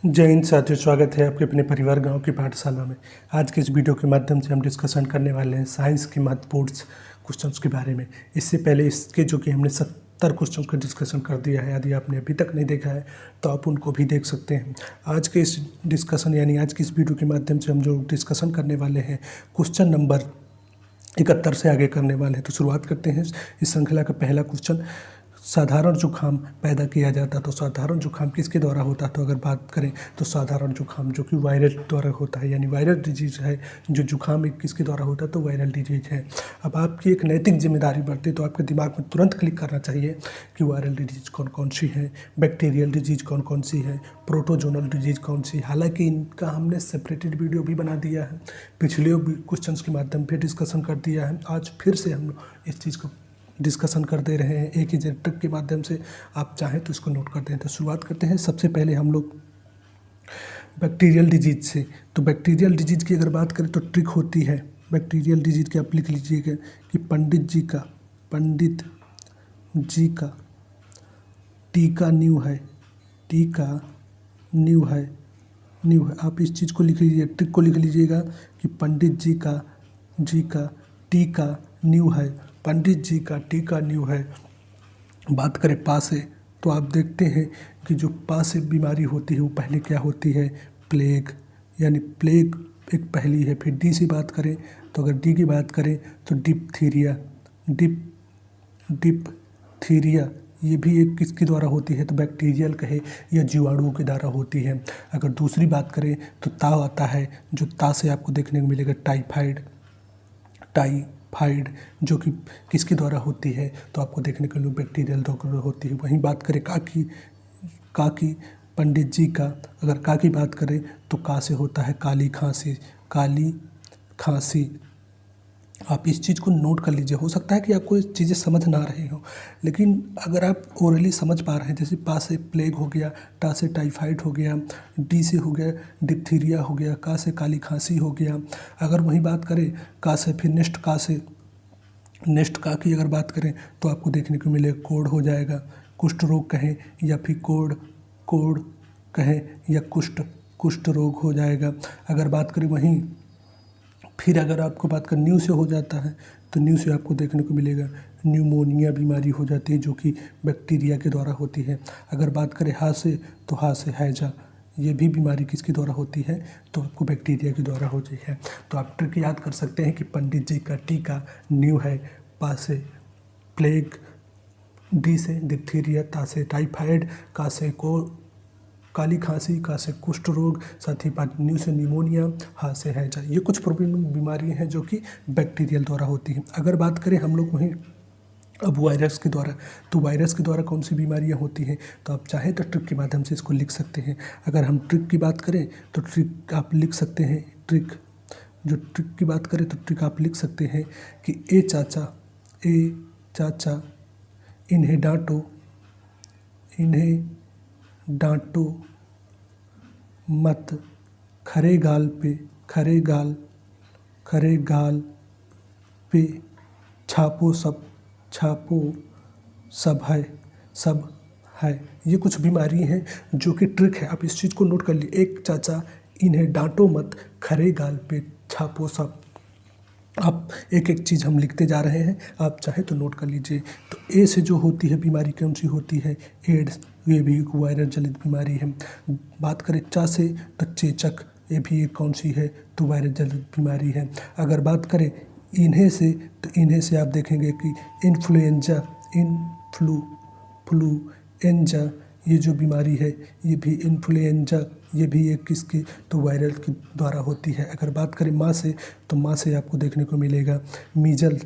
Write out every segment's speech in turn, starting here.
जय हिंद साथियों, स्वागत है आपके अपने परिवार गांव की पाठशाला में। आज के इस वीडियो के माध्यम से हम डिस्कशन करने वाले हैं साइंस के महत्वपूर्ण क्वेश्चंस के बारे में। इससे पहले इसके जो कि हमने 70 क्वेश्चंस का डिस्कशन कर दिया है। यदि आपने अभी तक नहीं देखा है तो आप उनको भी देख सकते हैं। आज के इस डिस्कशन यानी आज की इस वीडियो के माध्यम से हम जो डिस्कशन करने वाले हैं क्वेश्चन नंबर 71 से आगे करने वाले हैं। तो शुरुआत करते हैं इस श्रृंखला का पहला क्वेश्चन। साधारण जुकाम पैदा किया जाता तो साधारण जुकाम किसके द्वारा होता? तो अगर बात करें तो साधारण जुकाम जो कि वायरल द्वारा होता है, यानी वायरल डिजीज है। जो जुकाम एक किसके द्वारा होता है? तो वायरल डिजीज है। अब आपकी एक नैतिक जिम्मेदारी बढ़ती है तो आपके दिमाग में तुरंत क्लिक करना चाहिए कि वायरल डिजीज कौन कौन सी है, बैक्टीरियल डिजीज कौन कौन सी है, प्रोटोजोनल डिजीज कौन सी। हालांकि इनका हमने सेपरेटेड वीडियो भी बना दिया है, पिछले क्वेश्चन के माध्यम पर डिस्कशन कर दिया है। आज फिर से हम इस चीज़ को डिस्कशन कर दे रहे हैं एक ही ट्रिक के माध्यम से। आप चाहें तो इसको नोट करते हैं। तो शुरुआत करते हैं सबसे पहले हम लोग बैक्टीरियल डिजीज से। तो बैक्टीरियल डिजीज की अगर बात करें तो ट्रिक होती है बैक्टीरियल डिजीज की। आप लिख लीजिएगा कि पंडित जी का टीका न्यू है, टीका न्यू है। आप इस चीज़ को लिख लीजिए, ट्रिक को लिख लीजिएगा कि पंडित जी का टीका न्यू है, पंडित जी का टीका न्यू है। बात करें पा से तो आप देखते हैं कि जो पा से बीमारी होती है वो पहले क्या होती है? प्लेग, यानी प्लेग एक पहली है। फिर डी से बात करें तो अगर डी की बात करें तो डिप्थीरिया ये भी एक किसके द्वारा होती है? तो बैक्टीरियल कहे या जीवाणुओं के द्वारा होती है। अगर दूसरी बात करें तो ताव आता है, जो ता से आपको देखने को मिलेगा टाइफाइड जो कि किसके द्वारा होती है? तो आपको देखने को मिलेगा बैक्टीरियल द्वारा होती है। वहीं बात करें का की पंडित जी का, अगर का की बात करें तो का से होता है काली खांसी। आप इस चीज़ को नोट कर लीजिए। हो सकता है कि आपको ये चीज़ें समझ ना रही हो, लेकिन अगर आप ओरली समझ पा रहे हैं, जैसे पा से प्लेग हो गया, टा से टाइफाइड हो गया, डी से हो गया डिप्थीरिया हो गया, का से काली खांसी हो गया। अगर वहीं बात करें का से फिर नेक्स्ट का की अगर बात करें तो आपको देखने को मिलेगा कोढ़ हो जाएगा, कुष्ठ रोग कहें या फिर कोढ़ कहें या कुष्ठ रोग हो जाएगा। अगर बात करें वहीं फिर अगर आपको बात कर न्यू से हो जाता है तो न्यू से आपको देखने को मिलेगा न्यूमोनिया बीमारी हो जाती है, जो कि बैक्टीरिया के द्वारा होती है। अगर बात करें हा से तो हा से हैजा, ये भी बीमारी किसके द्वारा होती है? तो आपको बैक्टीरिया के द्वारा होती है। तो आप ट्रिक याद कर सकते हैं कि पंडित जी का टीका न्यू है, पा से प्लेग, डी से डिप्थीरिया, ता से टाइफाइड, का से काली खांसी, का से कुष्ठ रोग, साथ ही बात न्यू से न्यूमोनिया, हा से हैजा। ये कुछ बीमारियाँ हैं जो कि बैक्टीरियल द्वारा होती हैं। अगर बात करें हम लोग वहीं अब वायरस के द्वारा, तो वायरस के द्वारा कौन सी बीमारियां होती हैं? तो आप चाहें तो ट्रिक के माध्यम से इसको लिख सकते हैं। अगर हम ट्रिक की बात करें तो ट्रिक आप लिख सकते हैं। ट्रिक की बात करें तो ट्रिक आप लिख सकते हैं कि ए चाचा इन्हें डांटो मत, खरे गाल पे छापो सब है। ये कुछ बीमारी हैं जो कि ट्रिक है। आप इस चीज़ को नोट कर लिए। एक चाचा इन्हें डांटो मत, खरे गाल पे छापो सब। आप एक एक चीज़ हम लिखते जा रहे हैं, आप चाहे तो नोट कर लीजिए। तो ए से जो होती है बीमारी कौन सी होती है? एड्स, ये भी एक वायरल जनित बीमारी है। बात करें चा से तो चेचक, ये भी एक कौन सी है? तो वायरल जनित बीमारी है। अगर बात करें इन्हें से तो इन्हें से आप देखेंगे कि इन्फ्लुएंजा ये जो बीमारी है, ये भी इन्फ्लुएंजा, ये भी एक किसकी? तो वायरल के द्वारा होती है। अगर बात करें माँ से तो माँ से आपको देखने को मिलेगा मीजल,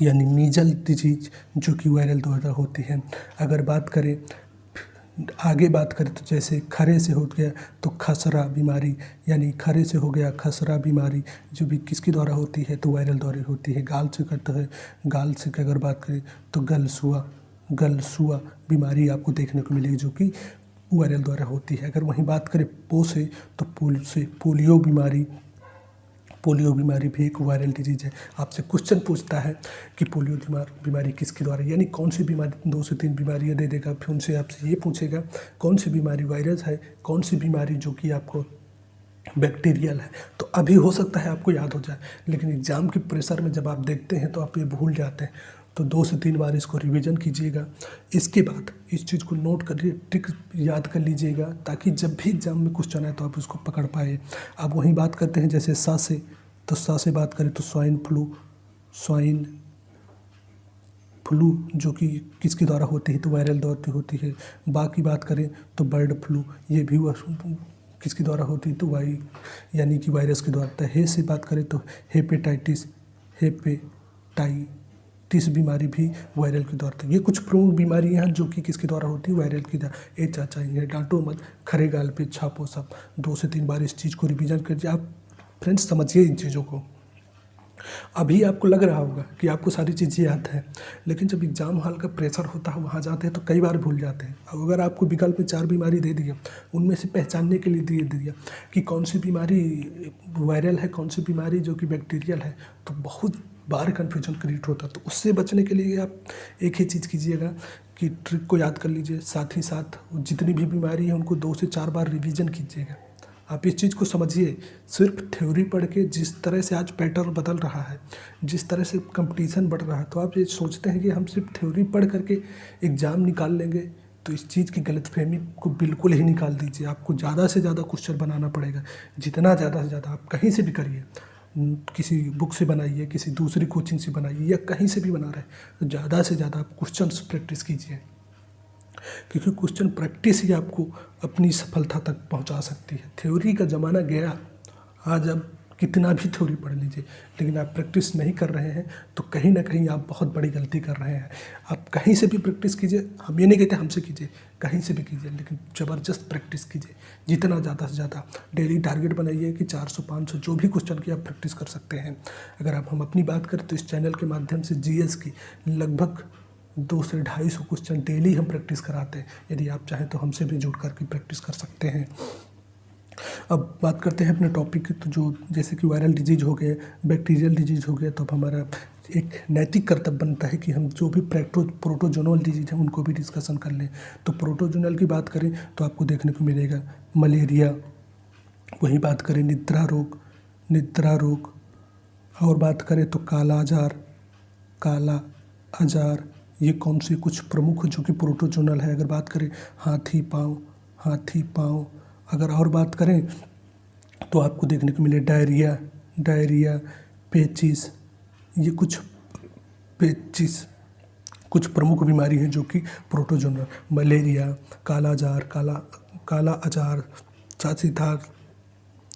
यानी मीजल डिजीज, जो कि वायरल द्वारा होती है। अगर बात करें आगे बात करें तो जैसे खरे से हो गया तो खसरा बीमारी, यानी खरे से हो गया खसरा बीमारी, जो भी किसके द्वारा होती है? तो वायरल द्वारा होती है। गाल से करता है, गाल से अगर बात करें तो गलसुआ बीमारी आपको देखने को मिलेगी, जो कि वायरल द्वारा होती है। अगर वहीं बात करें पो से तो पोलियो बीमारी, पोलियो बीमारी भी एक वायरल डिजीज है। आपसे क्वेश्चन पूछता है कि पोलियो बीमारी किसके द्वारा, यानी कौन सी बीमारी, 2 से 3 बीमारियाँ दे देगा, फिर उनसे आपसे ये पूछेगा कौन सी बीमारी वायरस है, कौन सी बीमारी जो कि आपको बैक्टीरियल है। तो अभी हो सकता है आपको याद हो जाए, लेकिन एग्ज़ाम के प्रेशर में जब आप देखते हैं तो आप ये भूल जाते हैं। तो 2 से 3 बार इसको रिवीजन कीजिएगा। इसके बाद इस चीज़ को नोट करिए, ट्रिक याद कर लीजिएगा, ताकि जब भी एग्ज़ाम में क्वेश्चन आए तो आप उसको पकड़ पाए। अब वहीं बात करते हैं जैसे सा से, तो सा से बात करें तो स्वाइन फ्लू जो कि किसके द्वारा होती है, तो वायरल द्वारा होती है। बाकी बात करें तो बर्ड फ्लू, ये भी किसके द्वारा होती है, तो यानी कि वायरस के द्वारा। हे से बात करें तो हेपेटाइटिस बीमारी भी वायरल के द्वारा। तो ये कुछ प्रमुख बीमारियां हैं जो कि किसके द्वारा होती है, वायरल के द्वारा। चाचा ये डांटो मत, खरे गाल पे छापो सब। 2 से 3 बार इस चीज़ को रिवीजन करिए। आप फ्रेंड्स समझिए इन चीज़ों को। अभी आपको लग रहा होगा कि आपको सारी चीज़ें याद हैं, लेकिन जब एग्ज़ाम हॉल का प्रेशर होता है, वहाँ जाते हैं तो कई बार भूल जाते हैं। अब अगर आपको विकल्प में 4 बीमारी दे दिया, उनमें से पहचानने के लिए दे दिया कि कौन सी बीमारी वायरल है, कौन सी बीमारी जो कि बैक्टीरियल है, तो बहुत बार कन्फ्यूजन क्रिएट होता है। तो उससे बचने के लिए आप एक ही चीज़ कीजिएगा कि ट्रिक को याद कर लीजिए, साथ ही साथ जितनी भी बीमारी है उनको 2 से 4 बार रिवीजन कीजिएगा। आप इस चीज़ को समझिए, सिर्फ थ्योरी पढ़ के जिस तरह से आज पैटर्न बदल रहा है, जिस तरह से कंपटीशन बढ़ रहा है, तो आप ये सोचते हैं कि हम सिर्फ थ्योरी पढ़ करके एग्ज़ाम निकाल लेंगे, तो इस चीज़ की गलतफहमी को बिल्कुल ही निकाल दीजिए। आपको ज़्यादा से ज़्यादा क्वेश्चन बनाना पड़ेगा, जितना ज़्यादा से ज़्यादा आप कहीं से भी करिए, किसी बुक से बनाइए, किसी दूसरी कोचिंग से बनाइए, या कहीं से भी बना रहे, तो ज़्यादा से ज़्यादा आप क्वेश्चन प्रैक्टिस कीजिए, क्योंकि क्वेश्चन प्रैक्टिस ही आपको अपनी सफलता तक पहुंचा सकती है। थ्योरी का ज़माना गया, आज आप कितना भी थ्योरी पढ़ लीजिए, लेकिन आप प्रैक्टिस नहीं कर रहे हैं तो कहीं ना कहीं आप बहुत बड़ी गलती कर रहे हैं। आप कहीं से भी प्रैक्टिस कीजिए, हम ये नहीं कहते हमसे कीजिए, कहीं से भी कीजिए, लेकिन ज़बरदस्त प्रैक्टिस कीजिए, जितना ज़्यादा से ज़्यादा। डेली टारगेट बनाइए कि 400-500 जो भी क्वेश्चन की आप प्रैक्टिस कर सकते हैं। अगर हम अपनी बात करें तो इस चैनल के माध्यम से जीएस की लगभग 200 से 250 क्वेश्चन डेली हम प्रैक्टिस कराते हैं। यदि आप चाहें तो हमसे भी जुड़ करके प्रैक्टिस कर सकते हैं। अब बात करते हैं अपने टॉपिक की, तो जो जैसे कि वायरल डिजीज हो गए, बैक्टीरियल डिजीज हो गया, तो अब हमारा एक नैतिक कर्तव्य बनता है कि हम जो भी प्रोटोजोनल डिजीज हैं उनको भी डिस्कशन कर लें। तो प्रोटोजोनल की बात करें तो आपको देखने को मिलेगा मलेरिया, वहीं बात करें निद्रा रोग, और बात करें तो काला आजार, ये कौन से कुछ प्रमुख जो कि प्रोटोजोनल है। अगर बात करें हाथी पाँव, अगर और बात करें तो आपको देखने को मिले डायरिया, पेचिस, ये कुछ प्रमुख बीमारी हैं जो कि प्रोटोजोनल। मलेरिया, काला आजार, साथ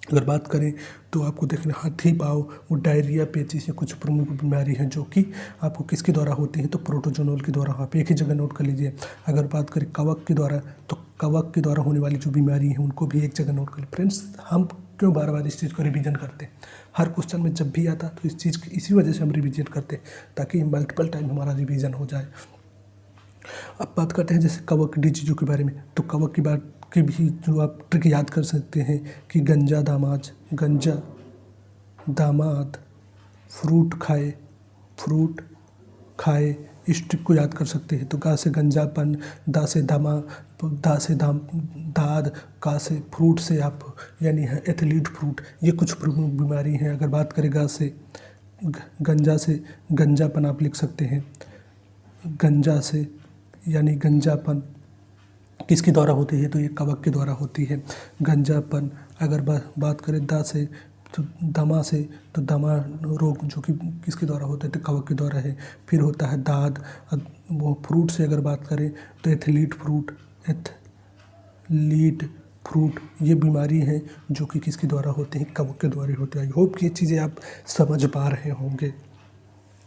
अगर बात करें तो आपको देखना हाथी पाँव, वो डायरिया, पेचिस, ये कुछ प्रमुख बीमारी हैं जो कि आपको किसके द्वारा होती हैं, तो प्रोटोजोनल के द्वारा। आप एक ही जगह नोट कर लीजिए। अगर बात करें कवक के द्वारा, तो कवक के द्वारा होने वाली जो बीमारी है उनको भी एक जगह नोट कर लें। फ्रेंड्स, हम क्यों बार बार इस चीज़ को रिवीजन करते हैं? हर क्वेश्चन में जब भी आता तो इस चीज़ की इसी वजह से हम रिवीजन करते हैं, ताकि मल्टीपल टाइम हमारा रिवीजन हो जाए। अब बात करते हैं जैसे कवक डिजीजों के बारे में, तो कवक की बात की भी जो आप ट्रिक याद कर सकते हैं कि गंजा दामाद फ्रूट खाए, इस ट्रिक को याद कर सकते हैं। तो गा से गंजापन, दा से दाद, का से फ्रूट से आप यानी है एथलीट फ्रूट, ये कुछ प्रमुख बीमारी हैं। अगर बात करें गा से गंजापन आप लिख सकते हैं। गंजा से यानी गंजापन किसके द्वारा होती है, तो ये कवक के द्वारा होती है गंजापन। अगर बात करें दा से तो दमा रोग जो कि किसके द्वारा होता है, तो कवक के द्वारा है। फिर होता है दाद, वो फ्रूट से अगर बात करें तो एथलीट फ्रूट, ये बीमारी है जो कि किसके द्वारा होते हैं, कवक के द्वारा होते हैं। आई होप कि ये चीज़ें आप समझ पा रहे होंगे।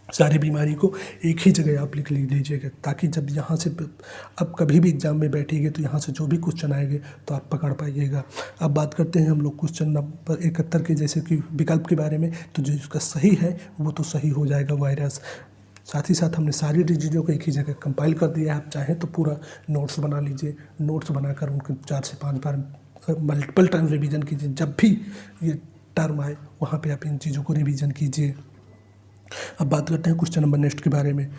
सारी बीमारी को एक ही जगह आप लिख लीजिएगा, ताकि जब यहाँ से अब कभी भी एग्जाम में बैठेंगे तो यहाँ से जो भी क्वेश्चन आएंगे तो आप पकड़ पाइएगा। अब बात करते हैं हम लोग क्वेश्चन नंबर 71 के, जैसे कि विकल्प के बारे में। तो जो इसका सही है वो तो सही हो जाएगा वायरस। साथ ही साथ हमने सारी डिजीजों को एक ही जगह कंपाइल कर दिया है। आप चाहें तो पूरा नोट्स बना लीजिए, नोट्स बनाकर उनको 4 से 5 बार मल्टीपल टाइम रिवीजन कीजिए। जब भी ये टर्म आए वहाँ पे आप इन चीज़ों को रिवीजन कीजिए। अब बात करते हैं क्वेश्चन नंबर नेक्स्ट के बारे में।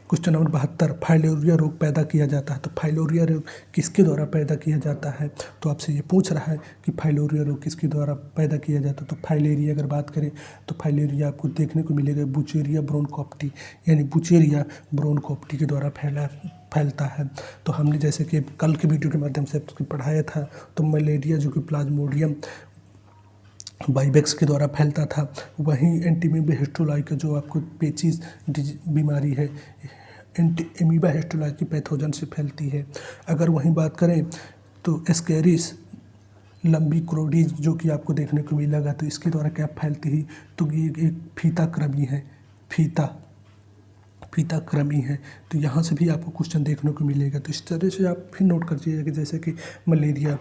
क्वेश्चन नंबर 72, फाइलेरिया रोग पैदा किया जाता है। तो फाइलेरिया रोग किसके द्वारा पैदा किया जाता है? तो आपसे ये पूछ रहा है कि फाइलेरिया रोग किसके द्वारा पैदा किया जाता है। तो फाइलेरिया अगर बात करें तो फाइलेरिया आपको देखने को मिलेगा बुचेरिया ब्रोनकोप्टी, यानी बुचेरिया ब्रोनकोप्टी के द्वारा फैलता है। तो हमने जैसे कि कल के वीडियो के माध्यम से आपको पढ़ाया था, तो मलेरिया जो कि प्लाज्मोडियम वाइवेक्स के द्वारा फैलता था, वहीं एंटीमीबा हिस्टोलाई का जो आपको पेचिस बीमारी है एमीबा हिस्टोलाई की पैथोजन से फैलती है। अगर वहीं बात करें तो एस्केरिस लंबी क्रोडीज जो कि आपको देखने को मिलेगा, तो इसके द्वारा क्या फैलती है? तो ये एक फीता कृमि है, फीता कृमि है। तो यहाँ से भी आपको क्वेश्चन देखने को मिलेगा। तो इस तरह से आप फिर नोट करिएगा कि जैसे कि मलेरिया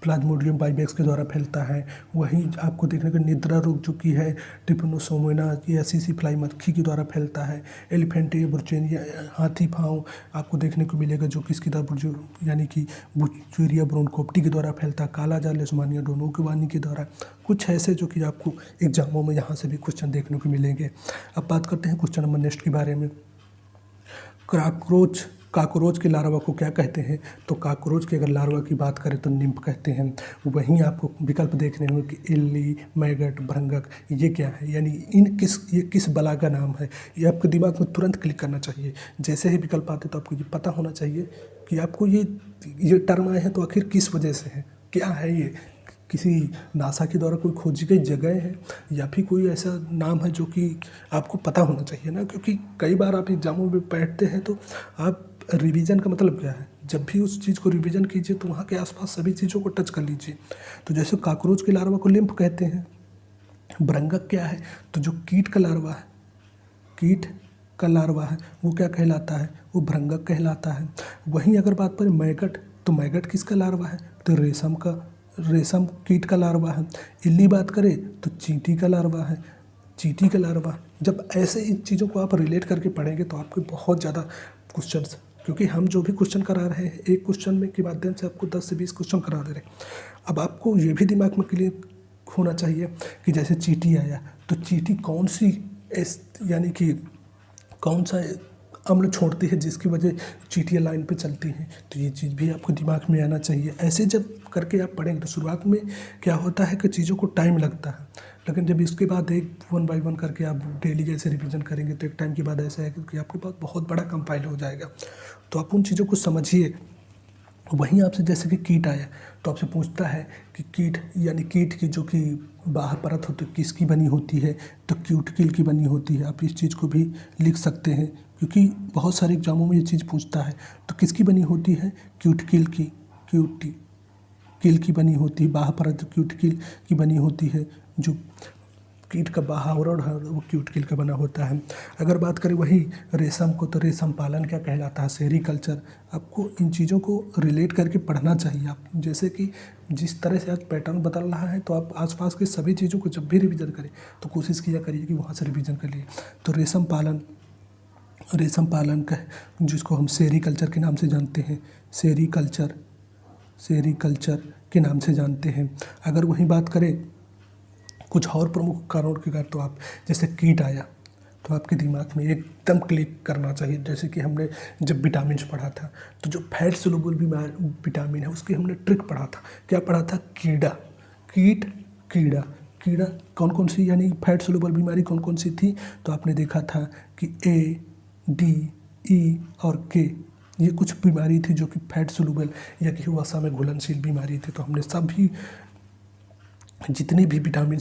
प्लाज्मोडियम वाइवेक्स के द्वारा फैलता है, वहीं आपको देखने को निद्रा रोग जो कि है ट्रिपनोसोमोना या सीसी फ्लाई मक्खी के द्वारा फैलता है। एलिफेंटिया बुर्चेनिया हाथी पाँव आपको देखने को मिलेगा जो कि इसके द्वारा यानी कि बुचेरिया ब्रोनकोप्टी के द्वारा फैलता है। काला जाल लेशमानिया डोनोगिवानी के द्वारा। कुछ ऐसे जो कि आपको एग्जामों में यहाँ से भी क्वेश्चन देखने को मिलेंगे। अब बात करते हैं क्वेश्चन नंबर नेक्स्ट के बारे में। काकरोच के लार्वा को क्या कहते हैं? तो काकरोच के अगर लार्वा की बात करें तो निम्फ कहते हैं। वहीं आपको विकल्प देखने होंगे कि इल्ली, मैगट, भृंगक, ये क्या है, यानी ये किस बला का नाम है? ये आपके दिमाग में तुरंत क्लिक करना चाहिए। जैसे ही विकल्प आते तो आपको ये पता होना चाहिए कि आपको ये टर्म आए हैं तो आखिर किस वजह से है, क्या है ये? किसी नासा के द्वारा कोई खोजी गई जगह है या फिर कोई ऐसा नाम है जो कि आपको पता होना चाहिए ना, क्योंकि कई बार आप एग्जामों में बैठते हैं तो आप रिवीजन का मतलब क्या है? जब भी उस चीज़ को रिवीजन कीजिए तो वहाँ के आसपास सभी चीज़ों को टच कर लीजिए। तो जैसे काकरोच के लार्वा को लिम्फ कहते हैं। भृंगक क्या है? तो जो कीट का लार्वा है वो क्या कहलाता है? वो भृंगक कहलाता है। वहीं अगर बात करें मैगट, तो मैगट किसका लार्वा है? तो रेशम कीट का लार्वा है। इल्ली बात करें तो चींटी का लार्वा। जब ऐसे इन चीज़ों को आप रिलेट करके पढ़ेंगे तो आपके बहुत ज़्यादा क्वेश्चंस, क्योंकि हम जो भी क्वेश्चन करा रहे हैं एक क्वेश्चन में के माध्यम से आपको 10 से 20 क्वेश्चन करा दे रहे हैं। अब आपको ये भी दिमाग में क्लियर होना चाहिए कि जैसे चींटी आया तो चींटी यानी कि कौन सा अम्ल छोड़ती है जिसकी वजह चींटियाँ लाइन पे चलती हैं। तो ये चीज़ भी आपको दिमाग में आना चाहिए। ऐसे जब करके आप पढ़ेंगे तो शुरुआत में क्या होता है कि चीज़ों को टाइम लगता है, लेकिन जब इसके बाद एक 1 बाय 1 करके आप डेली जैसे रिवीजन करेंगे तो एक टाइम के बाद ऐसा है कि आपके पास बहुत बड़ा कंपाइल हो जाएगा। तो आप उन चीज़ों को समझिए। वहीं आपसे जैसे कि कीट आया तो आपसे पूछता है कि कीट यानी कीट की जो कि बाहर परत होती है किसकी बनी होती है? तो क्यूटिकल की बनी होती है। आप इस चीज़ को भी लिख सकते हैं क्योंकि बहुत सारे एग्जामों में ये चीज़ पूछता है। तो किसकी बनी होती है? क्यूटिकल की बनी होती है। बाहर परत क्यूटिकल की बनी होती है। जो कीट का बाहर है वो क्यूटिकल का बना होता है। अगर बात करें वही रेशम को, तो रेशम पालन क्या कहलाता है? सेरीकल्चर। आपको इन चीज़ों को रिलेट करके पढ़ना चाहिए। आप जैसे कि जिस तरह से आज पैटर्न बदल रहा है तो आप आसपास की सभी चीज़ों को जब भी रिवीजन करें तो कोशिश किया करिए कि वहाँ से रिवीजन करिए। तो रेशम पालन का जिसको हम सेरीकल्चर के नाम से जानते हैं, सेरीकल्चर के नाम से जानते हैं। अगर वहीं बात करें कुछ और प्रमुख कारणों के कारण, तो आप जैसे कीट आया तो आपके दिमाग में एकदम क्लिक करना चाहिए। जैसे कि हमने जब विटामिन पढ़ा था तो जो फैट सोल्यूबल विटामिन है उसकी हमने ट्रिक पढ़ा था। क्या पढ़ा था? कीड़ा कौन कौन सी, यानी फैट सोल्यूबल बीमारी कौन कौन सी थी? तो आपने देखा था कि A, D, E और K ये कुछ बीमारी थी जो कि फैट सोल्यूबल या कि वसा में घुलनशील बीमारी थी। तो हमने सभी जितनी भी विटामिन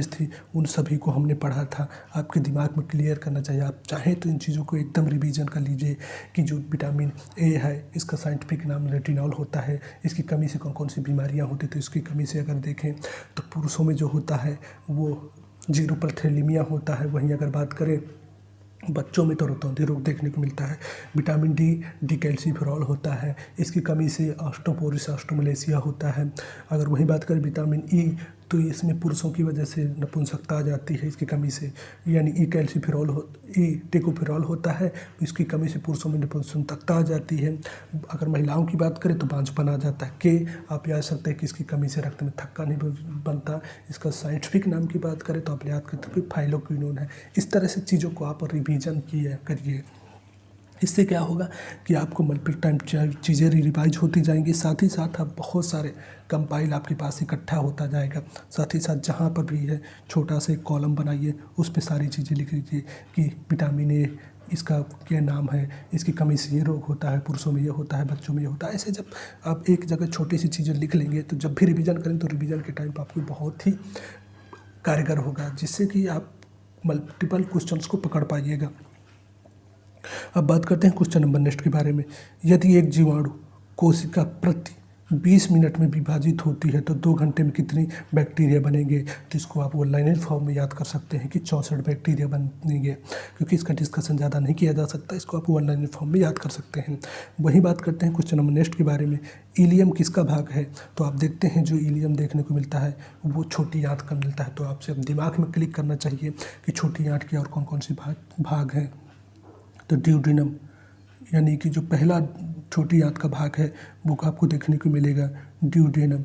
थी उन सभी को हमने पढ़ा था। आपके दिमाग में क्लियर करना चाहिए। आप चाहें तो इन चीज़ों को एकदम रिवीजन कर लीजिए कि जो विटामिन ए है इसका साइंटिफिक नाम रेटिनॉल होता है। इसकी कमी से कौन कौन सी बीमारियां होती, तो इसकी कमी से अगर देखें तो पुरुषों में जो होता है वो जीरोपैथेलीमिया होता है। वहीं अगर बात करें बच्चों में तो रतौंधी रोग देखने को मिलता है। विटामिन डी कैल्सीफेरॉल होता है, इसकी कमी से ऑस्टोपोरिस ऑस्टोमलेशिया होता है। अगर वहीं बात करें विटामिन ई तो इसमें पुरुषों की वजह से नपुंसकता आ जाती है इसकी कमी से, यानी ई टेकोफेरॉल होता है, इसकी कमी से पुरुषों में नपुंसकता आ जाती है। अगर महिलाओं की बात करें तो बांझपन आ जाता है। के आप याद सकते हैं कि इसकी कमी से रक्त में थक्का नहीं बनता। इसका साइंटिफिक नाम की बात करें तो आप याद करते हैं कि फाइलोक्विनोन है। इस तरह से चीज़ों को आप रिवीजन करिए। इससे क्या होगा कि आपको मल्टीपल टाइम चीज़ें रिवाइज होती जाएंगी, साथ ही साथ आप बहुत सारे कंपाइल आपके पास इकट्ठा होता जाएगा। साथ ही साथ जहाँ पर भी है छोटा सा एक कॉलम बनाइए, उस पर सारी चीज़ें लिख लीजिए कि विटामिन ए इसका क्या नाम है, इसकी कमी से ये रोग होता है, पुरुषों में ये होता है, बच्चों में ये होता है। ऐसे जब आप एक जगह छोटी सी चीज़ें लिख लेंगे तो जब भी रिवीजन करें तो रिवीजन के टाइम पर आपको बहुत ही कारगर होगा, जिससे कि आप मल्टीपल क्वेश्चंस को पकड़ पाइएगा। अब बात करते हैं क्वेश्चन नंबर नेक्स्ट के बारे में। यदि एक जीवाणु कोशिका प्रति 20 मिनट में विभाजित होती है तो 2 घंटे में कितनी बैक्टीरिया बनेंगे? तो इसको आप लाइनर फॉर्म में याद कर सकते हैं कि 64 बैक्टीरिया बनेंगे, क्योंकि इसका डिस्कशन ज़्यादा नहीं किया जा सकता, इसको आप लाइनर फॉर्म में याद कर सकते हैं। वहीं बात करते हैं क्वेश्चन नंबर नेक्स्ट के बारे में। इलियम किसका भाग है? तो आप देखते हैं जो इलियम देखने को मिलता है वो छोटी आंत का मिलता है। तो आपसे दिमाग में क्लिक करना चाहिए कि छोटी आंत के और कौन कौन सी भाग हैं। तो ड्यूडेनम यानी कि जो पहला छोटी आंत का भाग है वो आपको देखने को मिलेगा ड्यूडेनम।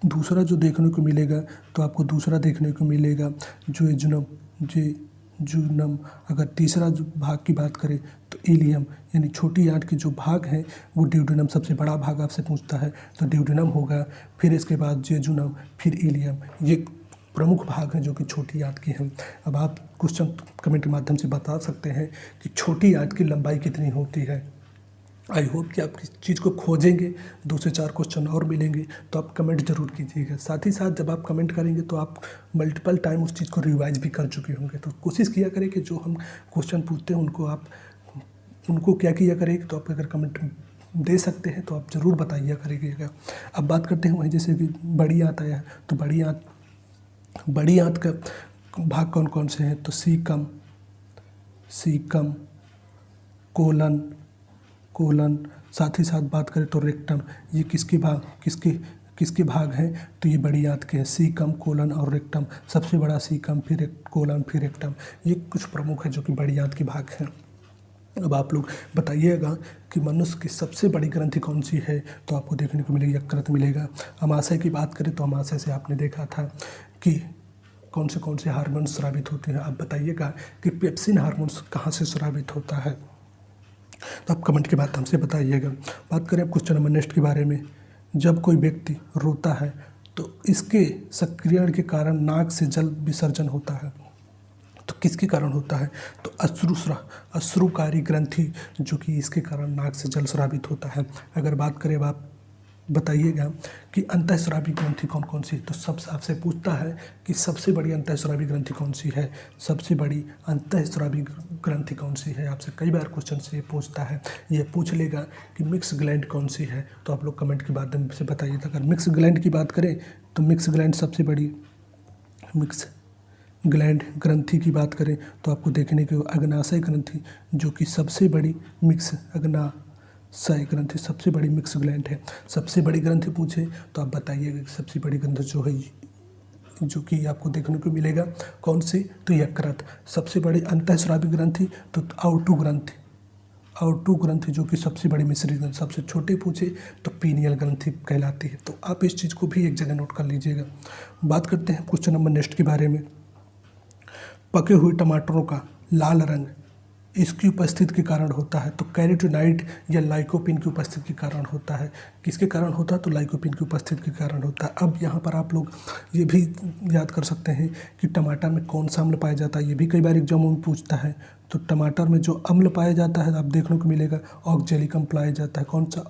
दूसरा जो देखने को मिलेगा तो आपको दूसरा देखने को मिलेगा जेजुनम। अगर तीसरा जो भाग की बात करें तो इलियम, यानी छोटी आंत के जो भाग हैं वो ड्यूडेनम, सबसे बड़ा भाग आपसे पूछता है तो ड्यूडेनम होगा। फिर इसके बाद जेजुनम, फिर इलियम, ये प्रमुख भाग हैं जो कि छोटी आंत के हैं। अब आप क्वेश्चन कमेंट के माध्यम से बता सकते हैं कि छोटी आंत की लंबाई कितनी होती है। आई होप कि आप इस चीज़ को खोजेंगे, 2 से 4 क्वेश्चन और मिलेंगे तो आप कमेंट जरूर कीजिएगा। साथ ही साथ जब आप कमेंट करेंगे तो आप मल्टीपल टाइम उस चीज़ को रिवाइज भी कर चुके होंगे। तो कोशिश किया करें कि जो हम क्वेश्चन पूछते हैं उनको क्या किया करें, तो आप अगर कमेंट दे सकते हैं तो आप ज़रूर बताइए करेंगे। अब बात करते हैं वहीं जैसे कि बड़ी आंत आया है, तो बड़ी आंत का भाग कौन कौन से हैं? तो सीकम, कोलन, साथ ही साथ बात करें तो रेक्टम। ये किसके भाग हैं? तो ये बड़ी आंत के हैं, सीकम, कोलन और रेक्टम। सबसे बड़ा सीकम, फिर कोलन, फिर रेक्टम। ये कुछ प्रमुख है जो कि बड़ी आंत के भाग हैं। अब आप लोग बताइएगा कि मनुष्य की सबसे बड़ी ग्रंथि कौन सी है? तो आपको देखने को मिलेगी यकृत मिलेगा। अमाशय की बात करें तो अमाशय से आपने देखा था कि कौन से हार्मोन स्रावित होते हैं। आप बताइएगा कि पेप्सिन हार्मोन्स कहाँ से स्रावित होता है, तो आप कमेंट के माध्यम से बताइएगा। बात करें अब क्वेश्चन नंबर नेक्स्ट के बारे में। जब कोई व्यक्ति रोता है तो इसके सक्रियण के कारण नाक से जल विसर्जन होता है, तो किसके कारण होता है? तो अश्रुकारी ग्रंथि, जो कि इसके कारण नाक से जल स्रावित होता है। अगर बात करें, अब आप बताइएगा कि अंतःस्रावी ग्रंथि कौन कौन सी? तो सबसे आपसे पूछता है कि सबसे बड़ी अंतःस्रावी ग्रंथि कौन सी है, सबसे बड़ी अंतःस्रावी ग्रंथि कौन सी है। आपसे कई बार क्वेश्चन से पूछता है। ये पूछ लेगा कि मिक्स ग्लैंड कौन सी है, तो आप लोग कमेंट के माध्यम से बताइए। अगर मिक्स ग्लैंड की बात करें तो मिक्स ग्लैंड सबसे बड़ी, मिक्स ग्लैंड ग्रंथि की बात करें तो आपको देखने को अग्नाशय ग्रंथि, जो कि सबसे बड़ी अग्नाशय ग्रंथि सबसे बड़ी मिक्स ग्लैंड है। सबसे बड़ी ग्रंथि पूछे तो आप बताइएगा कि सबसे बड़ी ग्रंथि जो है, जो कि आपको देखने को मिलेगा कौन सी? तो यकृत। सबसे बड़ी अंतःस्रावी ग्रंथि तो आउटू ग्रंथि, जो कि सबसे बड़ी मिश्रित ग्रंथि। सबसे छोटी पूछे तो पीनियल ग्रंथि कहलाती है। तो आप इस चीज़ को भी एक जगह नोट कर लीजिएगा। बात करते हैं क्वेश्चन नंबर नेक्स्ट के बारे में। पके हुए टमाटरों का लाल रंग इसकी उपस्थिति के कारण होता है, तो कैरोटीनॉइड या लाइकोपिन की उपस्थिति के कारण होता है। किसके कारण होता है? तो लाइकोपिन की उपस्थिति के कारण होता है। अब यहाँ पर आप लोग ये भी याद कर सकते हैं कि टमाटर में कौन सा अम्ल पाया जाता है। ये भी कई बार एग्जाम में पूछता है। तो टमाटर में जो अम्ल पाया जाता है आप देखने को मिलेगा ऑक्जेलिक अम्ल पाया जाता है। कौन सा?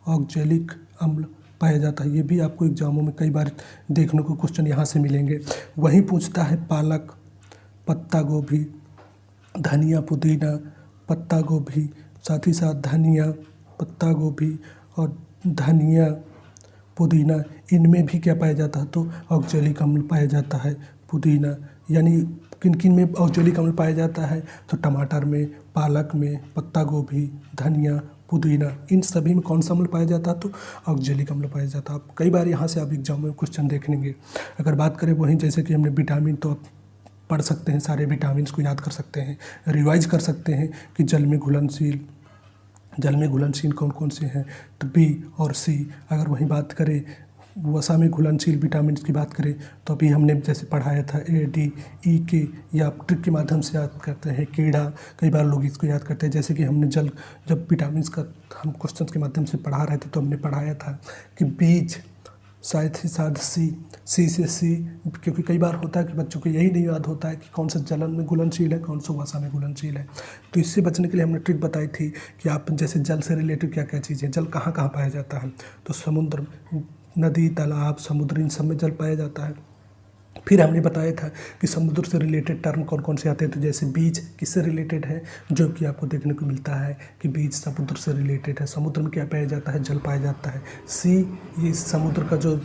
ऑक्जेलिक अम्ल पाया जाता है। ये भी आपको एग्जामों में कई बार देखने को क्वेश्चन यहाँ से मिलेंगे। वहीं पूछता है पालक, पत्ता गोभी, धनिया, पुदीना, पत्ता गोभी, साथ ही साथ धनिया, पत्ता गोभी और धनिया, पुदीना, इनमें भी क्या पाया जाता है? तो ऑक्जेलिक अम्ल पाया जाता है। पुदीना यानी किन किन में ऑक्जेलिक अम्ल पाया जाता है? तो टमाटर में, पालक में, पत्ता गोभी, धनिया, पुदीना, इन सभी में कौन सा अम्ल पाया जाता है? तो ऑक्जेलिक अम्ल पाया जाता है। आप कई बार यहाँ से आप एग्जाम में क्वेश्चन देख लेंगे। अगर बात करें वहीं जैसे कि हमने विटामिन, तो आप पढ़ सकते हैं, सारे विटामिन को याद कर सकते हैं, रिवाइज कर सकते हैं कि जल में घुलनशील कौन कौन से हैं, तो बी और सी। अगर वहीं बात करें वसा में घुलनशील विटामिन की बात करें तो अभी हमने जैसे पढ़ाया था ए, डी, ई, के, या आप ट्रिक के माध्यम से याद करते हैं, कीड़ा, कई बार लोग इसको याद करते हैं। जैसे कि हमने जब विटामिन का हम क्वेश्चन के माध्यम से पढ़ा रहे थे तो हमने पढ़ाया था कि बीज, साथ ही साथ सी से सी, क्योंकि कई बार होता है कि बच्चों को यही नहीं याद होता है कि कौन सा जलन में घुलनशील है, कौन सा वसा में घुलनशील है। तो इससे बचने के लिए हमने ट्रिक बताई थी कि आप जैसे जल से रिलेटेड क्या क्या चीज़ें, जल कहाँ कहाँ पाया जाता है, तो समुद्र, नदी, तालाब, समुद्र, इन सब में जल पाया जाता है। फिर हमने बताया था कि समुद्र से रिलेटेड टर्म कौन कौन से आते हैं, तो जैसे बीज किससे रिलेटेड है, जो कि आपको देखने को मिलता है कि बीज समुद्र से रिलेटेड है। समुद्र में क्या पाया जाता है? जल पाया जाता है। सी, ये समुद्र का जो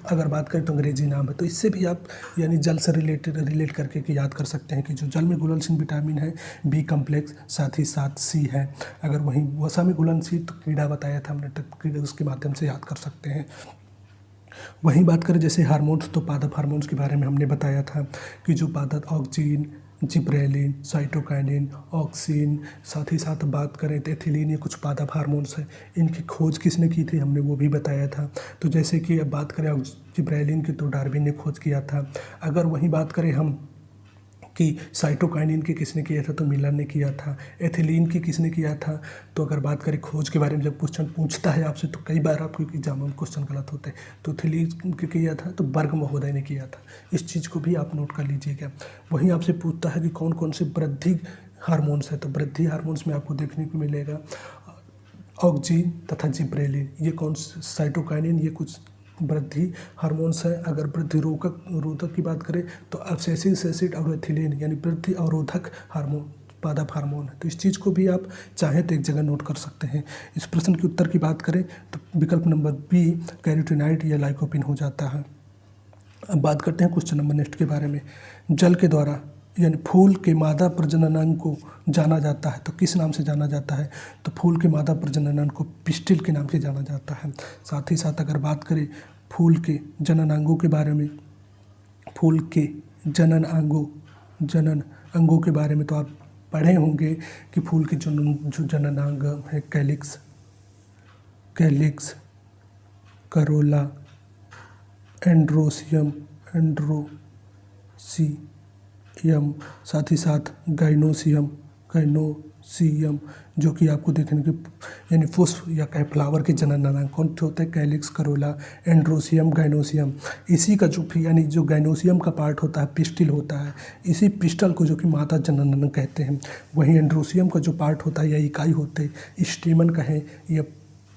अगर बात करें तो अंग्रेजी नाम है। तो इससे भी आप यानी जल से रिलेट करके कि याद कर सकते हैं कि जो जल में घुलनशील विटामिन है बी कम्प्लेक्स, साथ ही साथ सी है। अगर वहीं वसा में घुलनशील तो कीड़ा बताया था हमने, तो कीड़ा उसके माध्यम से याद कर सकते हैं। वहीं बात करें जैसे हार्मोन्स, तो पादप हार्मोन्स के बारे में हमने बताया था कि जो पादप ऑक्सीन, जिब्रेलिन, साइटोकाइनिन, ऑक्सिन, साथ ही साथ बात करें तो एथिलीन, ये कुछ पादप हार्मोन्स हैं। इनकी खोज किसने की थी, हमने वो भी बताया था। तो जैसे कि अब बात करें जिब्रेलिन की, तो डार्विन ने खोज किया था। अगर वहीं बात करें हम कि साइटोकाइनिन की किसने किया था, तो मिलर ने किया था। एथिलीन की किसने किया था, तो अगर बात करें खोज के बारे में जब क्वेश्चन पूछता है आपसे तो कई बार आपके एग्जाम में क्वेश्चन गलत होते हैं। तो एथिलीन के किया था, तो बर्ग महोदय ने किया था। इस चीज़ को भी आप नोट कर लीजिएगा। वहीं आपसे पूछता है कि कौन कौन से वृद्धि हार्मोन्स है, तो वृद्धि हार्मोन्स में आपको देखने को मिलेगा ऑक्सीन तथा जिब्रेलिन, ये कौन, साइटोकाइनिन, ये कुछ वृद्धि हार्मोन्स है। अगर वृद्धि रोधक की बात करें तो अब्सेसिक एसिड और एथिलीन यानी वृद्धि अवरोधक हार्मोन, पादप हार्मोन है। तो इस चीज़ को भी आप चाहें तो एक जगह नोट कर सकते हैं। इस प्रश्न के उत्तर की बात करें तो विकल्प नंबर बी कैरोटीनॉइड या लाइकोपिन हो जाता है। अब बात करते हैं क्वेश्चन नंबर नेक्स्ट के बारे में। जल के द्वारा यानी फूल के मादा प्रजननांग को जाना जाता है, तो किस नाम से जाना जाता है, तो फूल के मादा प्रजननांग को पिस्टिल के नाम से जाना जाता है। साथ ही साथ अगर बात करें फूल के जननांगों के बारे में, फूल के जनन अंगों के बारे में, तो आप पढ़े होंगे कि फूल के जो जननांग है कैलिक्स, करोला, एंड्रोसियम, साथ ही साथ गाइनोसियम, जो कि आपको देखने के यानी पुष्प या कहे फ्लावर के जननांग कौन से होते हैं, कैलिक्स, करोला, एंड्रोसियम, गाइनोसियम। इसी का जो यानी जो गाइनोसियम का पार्ट होता है पिस्टिल होता है, इसी पिस्टल को जो कि मादा जननांग कहते हैं। वहीं एंड्रोसियम का जो पार्ट होता है या इकाई होते स्टेमन कहें या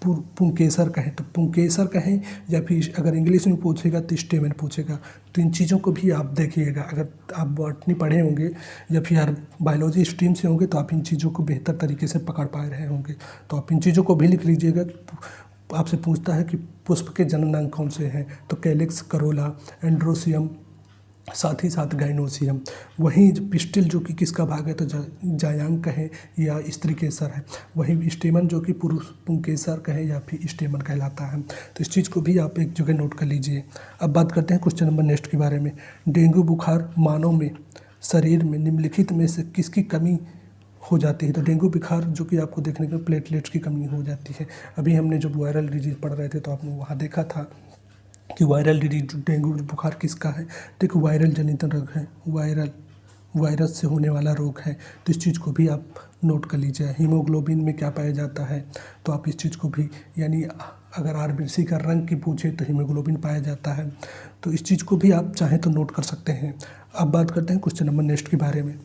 पुंकेसर कहें, तो पुंकेसर कहें या फिर अगर इंग्लिश में पूछेगा तो स्टेमन पूछेगा। तो इन चीज़ों को भी आप देखिएगा। अगर आप बॉटनी पढ़े होंगे या फिर बायोलॉजी स्ट्रीम से होंगे तो आप इन चीज़ों को बेहतर तरीके से पकड़ पा रहे होंगे। तो आप इन चीज़ों को भी लिख लीजिएगा कि आपसे पूछता है कि पुष्प के जननांग कौन से हैं, तो कैलिक्स, करोला, एंड्रोसियम, साथ ही साथ गाइनोसियम। वहीं पिस्टिल जो कि किसका भाग है, तो जायांग कहें या स्त्री केसर है। वहीं स्टेमन जो कि पुरुष पुंकेसर कहें या फिर स्टेमन कहलाता है। तो इस चीज़ को भी आप एक जगह नोट कर लीजिए। अब बात करते हैं क्वेश्चन नंबर नेक्स्ट के बारे में। डेंगू बुखार मानव में शरीर में निम्नलिखित में से किसकी कमी हो जाती है, तो डेंगू बुखार जो कि आपको देखने को प्लेटलेट्स की कमी हो जाती है। अभी हमने जब वायरल डिजीज पढ़ रहे थे तो आपने वहाँ देखा था कि वायरल डिजीज डेंगू बुखार किसका है, तो एक वायरल जनित रोग है, वायरस से होने वाला रोग है। तो इस चीज़ को भी आप नोट कर लीजिए। हीमोग्लोबिन में क्या पाया जाता है, तो आप इस चीज़ को भी यानी अगर आरबीसी का रंग की पूछे तो हीमोग्लोबिन पाया जाता है। तो इस चीज़ को भी आप चाहें तो नोट कर सकते हैं। अब बात करते हैं क्वेश्चन नंबर नेक्स्ट के बारे में।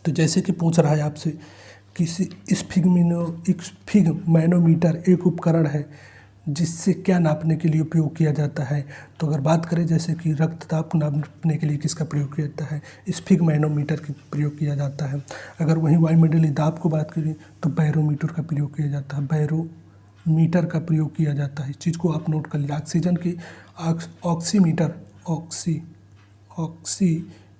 तो जैसे कि पूछ रहा है आपसे कि स्फिग्मैनोमीटर एक उपकरण है जिससे क्या नापने के लिए उपयोग किया जाता है, तो अगर बात करें जैसे कि रक्तचाप नापने के लिए किसका प्रयोग किया जाता है, स्फिग्मैनोमीटर का प्रयोग किया जाता है। अगर वहीं वायुमंडलीय दाब को बात करें तो बैरोमीटर का प्रयोग किया जाता है, बैरोमीटर का प्रयोग किया जाता है। इस चीज़ को आप नोट कर लीजिए। ऑक्सीमीटर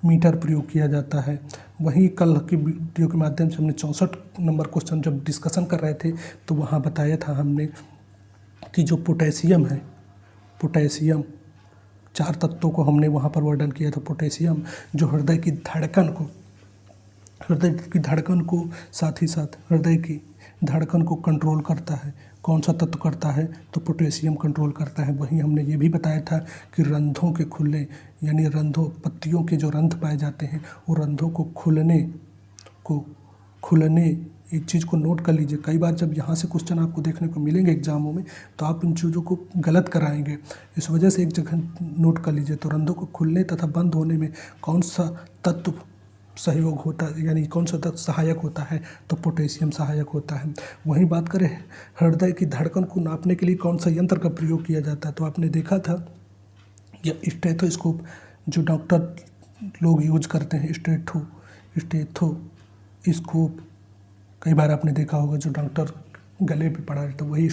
मीटर प्रयोग किया जाता है। वहीं कल की वीडियो के माध्यम से हमने 64 नंबर क्वेश्चन जब डिस्कशन कर रहे थे तो वहाँ बताया था हमने कि जो पोटेशियम है, पोटेशियम 4 तत्वों को हमने वहाँ पर वर्णन किया था। पोटेशियम जो हृदय की धड़कन को साथ ही साथ हृदय की धड़कन को कंट्रोल करता है। कौन सा तत्व करता है? तो पोटेशियम कंट्रोल करता है। वहीं हमने ये भी बताया था कि रंध्रों के खुलने, यानी पत्तियों के जो रंध्र पाए जाते हैं वो रंध्रों को खुलने एक चीज़ को नोट कर लीजिए। कई बार जब यहाँ से क्वेश्चन आपको देखने को मिलेंगे एग्जामों में तो आप इन चीज़ों को गलत कराएंगे, इस वजह से एक जगह नोट कर लीजिए। तो रंध्रों को खुलने तथा बंद होने में कौन सा तत्व सहयोग होता है, यानी कौन सा तत्व सहायक होता है? तो पोटेशियम सहायक होता है। वहीं बात करें हृदय की धड़कन को नापने के लिए कौन सा यंत्र का प्रयोग किया जाता है, तो आपने देखा था या स्टेथोस्कोप जो डॉक्टर लोग यूज करते हैं, स्टेथोस्कोप कई बार आपने देखा होगा जो डॉक्टर गले पे पड़ा रहता है वही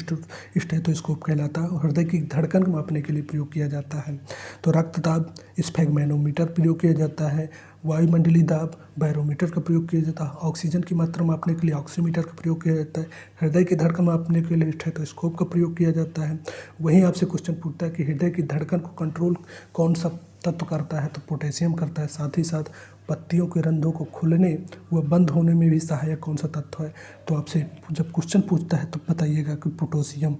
स्टेथोस्कोप कहलाता है। हृदय की धड़कन को मापने के लिए प्रयोग किया जाता है। तो रक्तदाब स्फेगमैनोमीटर प्रयोग किया जाता है। वायुमंडलीय दाब बैरोमीटर का प्रयोग किया जाता है। ऑक्सीजन की मात्रा मापने के लिए ऑक्सीमीटर का प्रयोग किया जाता है। हृदय की धड़कन मापने के लिए स्टेथोस्कोप का प्रयोग किया जाता है। वहीं आपसे क्वेश्चन पूछता है कि हृदय की धड़कन को कंट्रोल कौन सा तत्व करता है, तो पोटेशियम करता है। साथ ही साथ पत्तियों के रंध्रों को खुलने व बंद होने में भी सहायक कौन सा तत्व है, तो आपसे जब क्वेश्चन पूछता है तो बताइएगा कि पोटेशियम।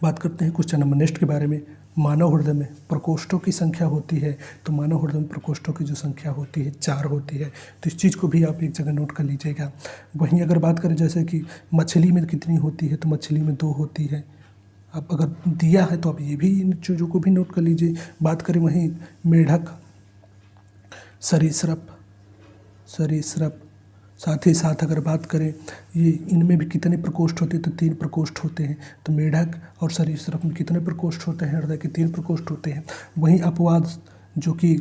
बात करते हैं क्वेश्चन नंबर नेक्स्ट के बारे में। मानव हृदय में प्रकोष्ठों की संख्या होती है, तो मानव हृदय में प्रकोष्ठों की जो संख्या होती है 4 होती है। तो इस चीज़ को भी आप एक जगह नोट कर लीजिएगा। वहीं अगर बात करें जैसे कि मछली में कितनी होती है, तो मछली में 2 होती है। अब अगर दिया है तो आप ये भी इन चीज़ों को भी नोट कर लीजिए। बात करें वहीं मेढक, सरीसृप, साथ ही साथ अगर बात करें ये इनमें भी कितने प्रकोष्ठ होते हैं, तो 3 प्रकोष्ठ होते हैं। तो मेढक और सरीसृप में कितने प्रकोष्ठ होते हैं? हृदय के 3 प्रकोष्ठ होते हैं। वहीं अपवाद जो कि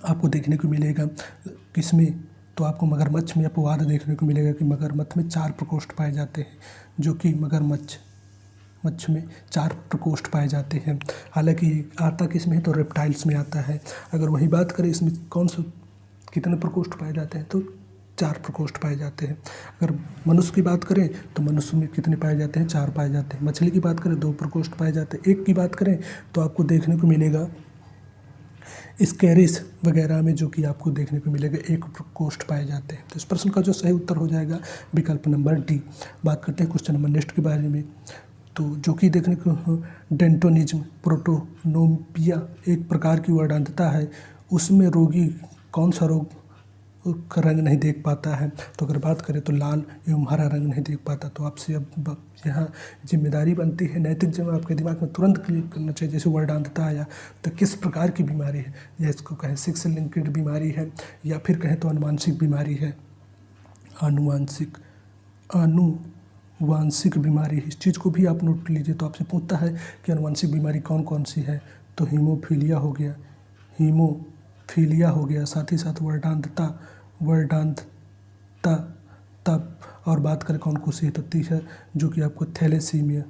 आपको देखने को मिलेगा किसमें, तो आपको मगरमच्छ में अपवाद देखने को मिलेगा कि मगरमच्छ में 4 प्रकोष्ठ पाए जाते हैं, जो कि मगरमच्छ में 4 प्रकोष्ठ पाए जाते हैं। हालांकि आता किस में है, तो रेप्टाइल्स में आता है। अगर वही बात करें इसमें कितने प्रकोष्ठ पाए जाते हैं, तो 4 प्रकोष्ठ पाए जाते हैं। अगर मनुष्य की बात करें तो मनुष्य में कितने पाए जाते हैं? 4 पाए जाते हैं। मछली की बात करें 2 प्रकोष्ठ पाए जाते हैं। एक की बात करें तो आपको देखने को मिलेगा स्केरिस वगैरह में जो कि आपको देखने को मिलेगा 1 प्रकोष्ठ पाए जाते हैं। तो इस प्रश्न का जो सही उत्तर हो जाएगा विकल्प नंबर डी। बात करते हैं क्वेश्चन नंबर नेक्स्ट के बारे में, तो जो कि देखने को डेंटोनिज्म प्रोटोनोपिया एक प्रकार की वर्णांतता है, उसमें रोगी कौन सा रोग का रंग नहीं देख पाता है, तो अगर बात करें तो लाल एवं हरा रंग नहीं देख पाता। तो आपसे अब यहाँ जिम्मेदारी बनती है, नैतिक जिम्मेदारी आपके दिमाग में तुरंत क्लिक करना चाहिए। जैसे वर्णांतता आया तो किस प्रकार की बीमारी है, या इसको कहें सेक्स लिंक्ड बीमारी है, या फिर कहें तो अनुवांशिक बीमारी है, अनुवांशिक बीमारी। इस चीज़ को भी आप नोट लीजिए। तो आपसे पूछता है कि अनुवांशिक बीमारी कौन कौन सी है, तो हीमोफीलिया हो गया, साथ ही साथ वर्णांतता तब। और बात करें कौन कौन सी है, तो तीसरा जो कि आपको थैलेसीमिया,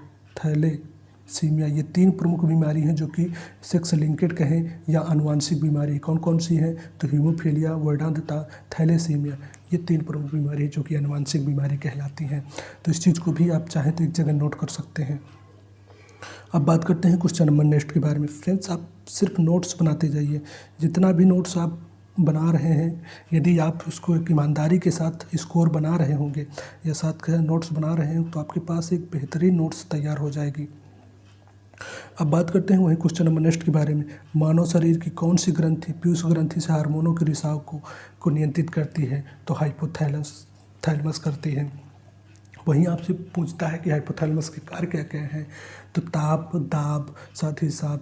ये 3 प्रमुख बीमारी हैं जो कि सेक्स लिंकेड कहें या अनुवांशिक बीमारी। कौन कौन सी हैं, तो हीमोफीलिया, वर्णांतता, थैलेसीमिया, ये 3 प्रमुख बीमारी जो कि अनुवांशिक बीमारी कहलाती हैं। तो इस चीज़ को भी आप चाहें तो एक जगह नोट कर सकते हैं। अब बात करते हैं क्वेश्चन नंबर नेक्स्ट के बारे में। फ्रेंड्स, आप सिर्फ नोट्स बनाते जाइए। जितना भी नोट्स आप बना रहे हैं, यदि आप उसको एक ईमानदारी के साथ स्कोर बना रहे होंगे या साथ नोट्स बना रहे हैं, तो आपके पास एक बेहतरीन नोट्स तैयार हो जाएगी। अब बात करते हैं वही क्वेश्चन नंबर नेक्स्ट के बारे में। मानव शरीर की कौन सी ग्रंथि पीयूष ग्रंथि से हार्मोनों के रिसाव को नियंत्रित करती है, तो हाइपोथैलेमस करती है। वहीं आपसे पूछता है कि हाइपोथैलेमस के कार्य क्या क्या हैं, तो ताप, दाब, साथ ही साथ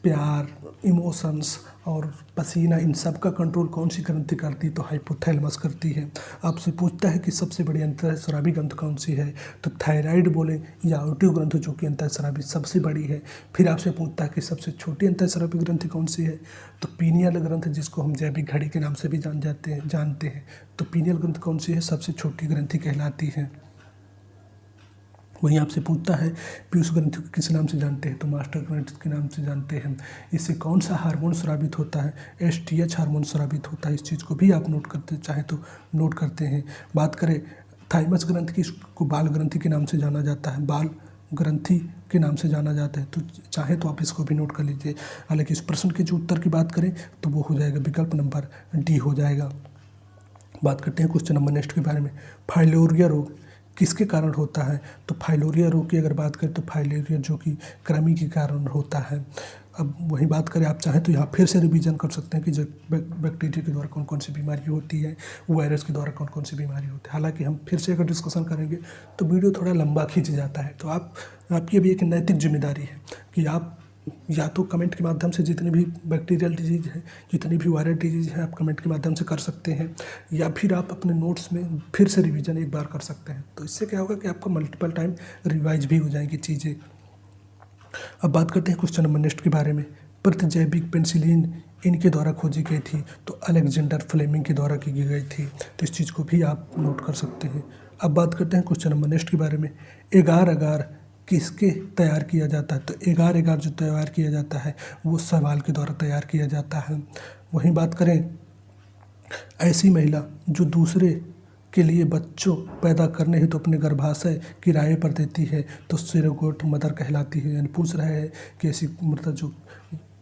प्यार, इमोशंस और पसीना, इन सब का कंट्रोल कौन सी ग्रंथि करती है, तो हाइपोथैलेमस करती है। आपसे पूछता है कि सबसे बड़ी अंतःस्रावी ग्रंथि कौन सी है, तो थायराइड बोले या आउटिव ग्रंथि जो कि अंतःस्रावी सबसे बड़ी है। फिर आपसे पूछता है कि सबसे छोटी अंतःस्रावी ग्रंथि कौन सी है, तो पीनियल ग्रंथि, जिसको हम जैविक घड़ी के नाम से भी जानते हैं। तो पीनियल ग्रंथि कौन सी है, सबसे छोटी ग्रंथि कहलाती है। वहीं आपसे पूछता है पीयूष ग्रंथि को किस नाम से जानते हैं, तो मास्टर ग्रंथि के नाम से जानते हैं। इससे कौन सा हार्मोन स्रावित होता है, एसटीएच हार्मोन स्रावित होता है। इस चीज़ को भी आप नोट करते चाहे तो नोट करते हैं। बात करें थाइमस ग्रंथि की, इसको बाल ग्रंथि के नाम से जाना जाता है, बाल ग्रंथि के नाम से जाना जाता है, तो चाहे तो आप इसको भी नोट कर लीजिए। हालांकि इस प्रश्न के जो उत्तर की बात करें तो वो हो जाएगा विकल्प नंबर डी हो जाएगा। बात करते हैं क्वेश्चन नंबर नेक्स्ट के बारे में, फाइलोरिया रोग किसके कारण होता है, तो फाइलोरिया रोग की अगर बात करें तो फाइलोरिया जो कि कृमि के कारण होता है। अब वही बात करें, आप चाहें तो यहाँ फिर से रिवीजन कर सकते हैं कि जब बैक्टीरिया के द्वारा कौन कौन सी बीमारी होती है, वायरस के द्वारा कौन कौन सी बीमारी होती है। हालांकि हम फिर से अगर डिस्कशन करेंगे तो वीडियो थोड़ा लंबा खींच जाता है, तो आपकी अभी एक नैतिक जिम्मेदारी है कि आप या तो कमेंट के माध्यम से जितनी भी बैक्टीरियल डिजीज है, जितनी भी वायरल डिजीज है, आप कमेंट के माध्यम से कर सकते हैं, या फिर आप अपने नोट्स में फिर से रिवीजन एक बार कर सकते हैं। तो इससे क्या होगा कि आपका मल्टीपल टाइम रिवाइज भी हो जाएंगी चीज़ें। अब बात करते हैं क्वेश्चन नंबर नेक्स्ट के बारे में, प्रतिजैविक पेनिसिलिन इनके द्वारा खोजी गई थी, तो अलेक्जेंडर फ्लेमिंग के द्वारा की गई थी। तो इस चीज़ को भी आप नोट कर सकते हैं। अब बात करते हैं क्वेश्चन नंबर नेक्स्ट के बारे में, एगार अगार किसके तैयार किया जाता है, तो एगार एगार जो तैयार किया जाता है वो शैवाल के द्वारा तैयार किया जाता है। वहीं बात करें ऐसी महिला जो दूसरे के लिए बच्चों पैदा करने हेतु तो अपने गर्भाशय किराए पर देती है, तो सरोगेट मदर कहलाती है। यानी पूछ रहे हैं कि ऐसी मतलब जो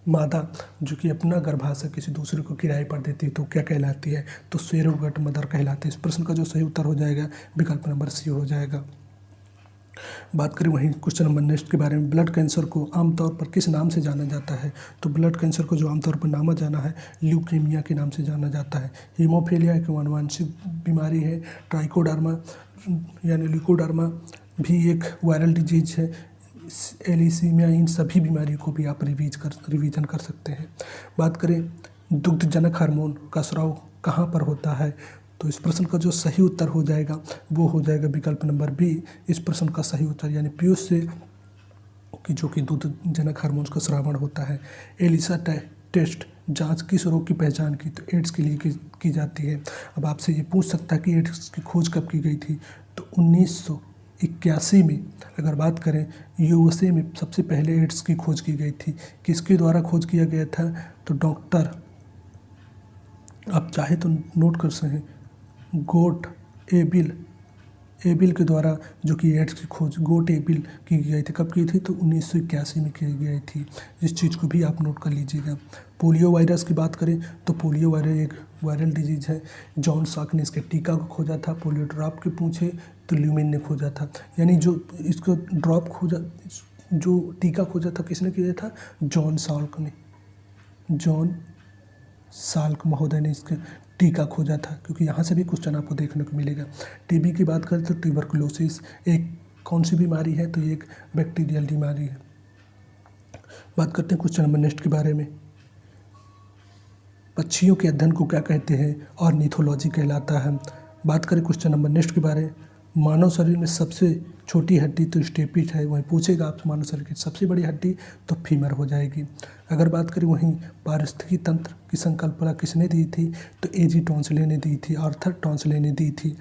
मादा जो कि अपना गर्भाशय किसी दूसरे को किराए पर देती है तो क्या कहलाती है, तो सरोगेट मदर कहलाती है। इस प्रश्न का जो सही उत्तर हो जाएगा विकल्प नंबर सी हो जाएगा। बात करें वहीं क्वेश्चन नंबर नेक्स्ट के बारे में, ब्लड कैंसर को आमतौर पर किस नाम से जाना जाता है, तो ब्लड कैंसर को जो आमतौर पर नामा जाना है ल्यूकेमिया के नाम से जाना जाता है। हीमोफीलिया एक आनुवंशिक बीमारी है, ट्राइकोडर्मा यानी ल्यूकोडर्मा भी एक वायरल डिजीज है, एलिसीमिया, इन सभी बीमारियों को भी आप रिवीजन कर सकते हैं। बात करें दुग्धजनक हार्मोन का स्राव कहाँ पर होता है, तो इस प्रश्न का जो सही उत्तर हो जाएगा वो हो जाएगा विकल्प नंबर बी। इस प्रश्न का सही उत्तर यानी पीयूष से कि जो कि दुग्धजनक हार्मोन्स का स्रावण होता है। एलिसा टेस्ट जांच किस रोग की पहचान की, तो एड्स के लिए की जाती है। अब आपसे ये पूछ सकता है कि एड्स की खोज कब की गई थी, तो 1981 में अगर बात करें यूएसए में सबसे पहले एड्स की खोज की गई थी। किसके द्वारा खोज किया गया था, तो डॉक्टर, आप चाहे तो नोट कर सकते हैं, गोट एबिल के द्वारा जो कि एड्स की खोज गोट एबिल की गई थी। कब की थी, तो 1981 में की गई थी। इस चीज़ को भी आप नोट कर लीजिएगा। पोलियो वायरस की बात करें तो पोलियो वायरस एक वायरल डिजीज है, जॉन साक ने इसके टीका को खोजा था। पोलियो ड्रॉप के पूछे तो ल्यूमिन ने खोजा था। यानी जो इसको ड्रॉप खोजा, जो टीका खोजा था किसने किया था, जॉन साल्क महोदय ने इसके टीका खोजा था, क्योंकि यहाँ से भी क्वेश्चन आपको देखने को मिलेगा। टीबी की बात करें तो ट्यूबरकुलोसिस एक कौन सी बीमारी है, तो ये एक बैक्टीरियल बीमारी है। बात करते हैं क्वेश्चन नंबर नेक्स्ट के बारे में, पक्षियों के अध्ययन को क्या कहते हैं, ऑर्निथोलॉजी कहलाता है। बात करें क्वेश्चन नंबर नेक्स्ट के बारे में, मानव शरीर में सबसे छोटी हड्डी तो स्टेपिस है। वहीं पूछेगा आपसे मानव शरीर की सबसे बड़ी हड्डी, तो फीमर हो जाएगी। अगर बात करें वहीं पारिस्थितिकी तंत्र की संकल्पना किसने दी थी, तो एजी टॉन्सले ने दी थी, आर्थर टॉन्सले ने दी थी।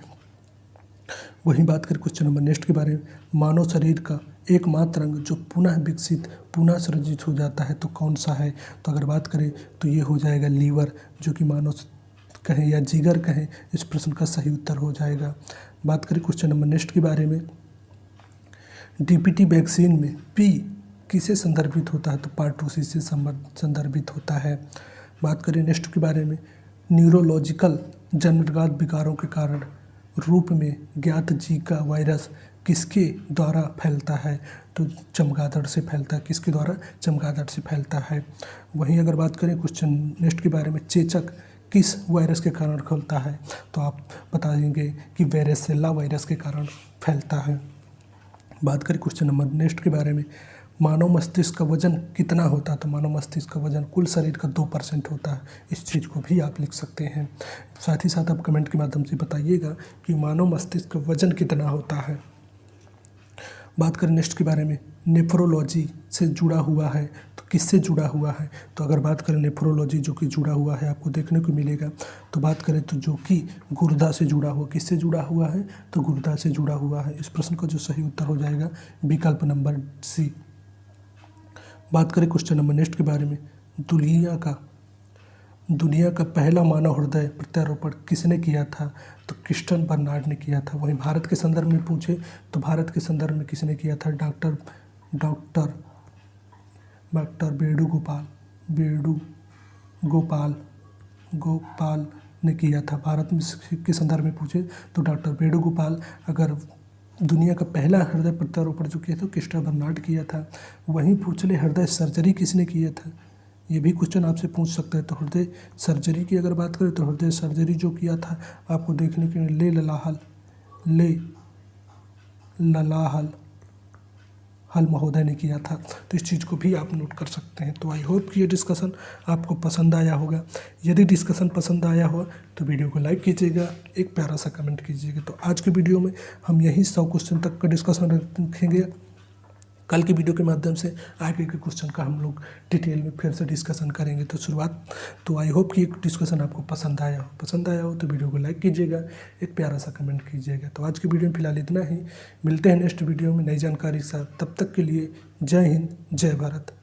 वहीं बात करें क्वेश्चन नंबर नेक्स्ट के बारे में, मानव शरीर का एकमात्र अंग जो पुनः विकसित पुनः सृजित हो जाता है तो कौन सा है, तो अगर बात करें तो ये हो जाएगा लीवर, जो कि मानव कहें या जिगर कहें, इस प्रश्न का सही उत्तर हो जाएगा। बात करें क्वेश्चन नंबर नेक्स्ट के बारे में, डीपीटी वैक्सीन में पी किसे संदर्भित होता है, तो पार्टोसिस से संदर्भित होता है। बात करें नेक्स्ट के बारे में, न्यूरोलॉजिकल जन्मजात विकारों के कारण रूप में ज्ञात जीका वायरस किसके द्वारा फैलता है, तो चमगादड़ से फैलता है। किसके द्वारा, चमगादड़ से फैलता है। वहीं अगर बात करें क्वेश्चन नेक्स्ट के बारे में, चेचक किस वायरस के कारण फैलता है, तो आप बता देंगे कि वेरेसेला वायरस के कारण फैलता है। बात करें क्वेश्चन नंबर नेक्स्ट के बारे में, मानव मस्तिष्क का वजन कितना होता है, तो मानव मस्तिष्क का वजन कुल शरीर का 2% होता है। इस चीज़ को भी आप लिख सकते हैं। साथ ही साथ आप कमेंट के माध्यम से बताइएगा कि मानव मस्तिष्क का वजन कितना होता है। बात करें नेक्स्ट के बारे में, नेफ्रोलॉजी से जुड़ा हुआ है, तो किससे जुड़ा हुआ है। तो अगर बात करें नेफ्रोलॉजी जो कि जुड़ा हुआ है आपको देखने को मिलेगा। तो बात करें तो जो कि गुर्दा से जुड़ा हुआ, किससे जुड़ा हुआ है तो गुर्दा से जुड़ा हुआ है। इस प्रश्न का जो सही उत्तर हो जाएगा विकल्प नंबर सी। बात करें क्वेश्चन नंबर नेक्स्ट के बारे में, दुनिया का पहला मानव हृदय प्रत्यारोपण किसने किया था तो क्रिस्टियन बर्नार्ड ने किया था। वहीं भारत के संदर्भ में पूछे तो भारत के संदर्भ में किसने किया था, डॉक्टर गोपाल ने किया था। भारत में के संदर्भ में पूछे तो डॉक्टर वेणुगोपाल। अगर दुनिया का पहला हृदय प्रत्यारोपण जो किया था क्रिस्टियन बर्नार्ड किया था। वहीं पूछ ले हृदय सर्जरी किसने किया था, ये भी क्वेश्चन आपसे पूछ सकता है। तो हृदय सर्जरी की अगर बात करें तो हृदय सर्जरी जो किया था आपको देखने के लिए ले ललाहल महोदय ने किया था। तो इस चीज़ को भी आप नोट कर सकते हैं। तो आई होप कि ये डिस्कशन आपको पसंद आया होगा। यदि डिस्कशन पसंद आया हो तो वीडियो को लाइक कीजिएगा, एक प्यारा सा कमेंट कीजिएगा। तो आज के वीडियो में हम यही 100 क्वेश्चन तक का डिस्कशन रखेंगे। कल की वीडियो के माध्यम से आगे के क्वेश्चन का हम लोग डिटेल में फिर से डिस्कशन करेंगे। तो आई होप कि एक डिस्कशन आपको पसंद आया हो तो वीडियो को लाइक कीजिएगा, एक प्यारा सा कमेंट कीजिएगा। तो आज की वीडियो में फिलहाल इतना ही, मिलते हैं नेक्स्ट वीडियो में नई जानकारी के साथ। तब तक के लिए जय हिंद, जय भारत।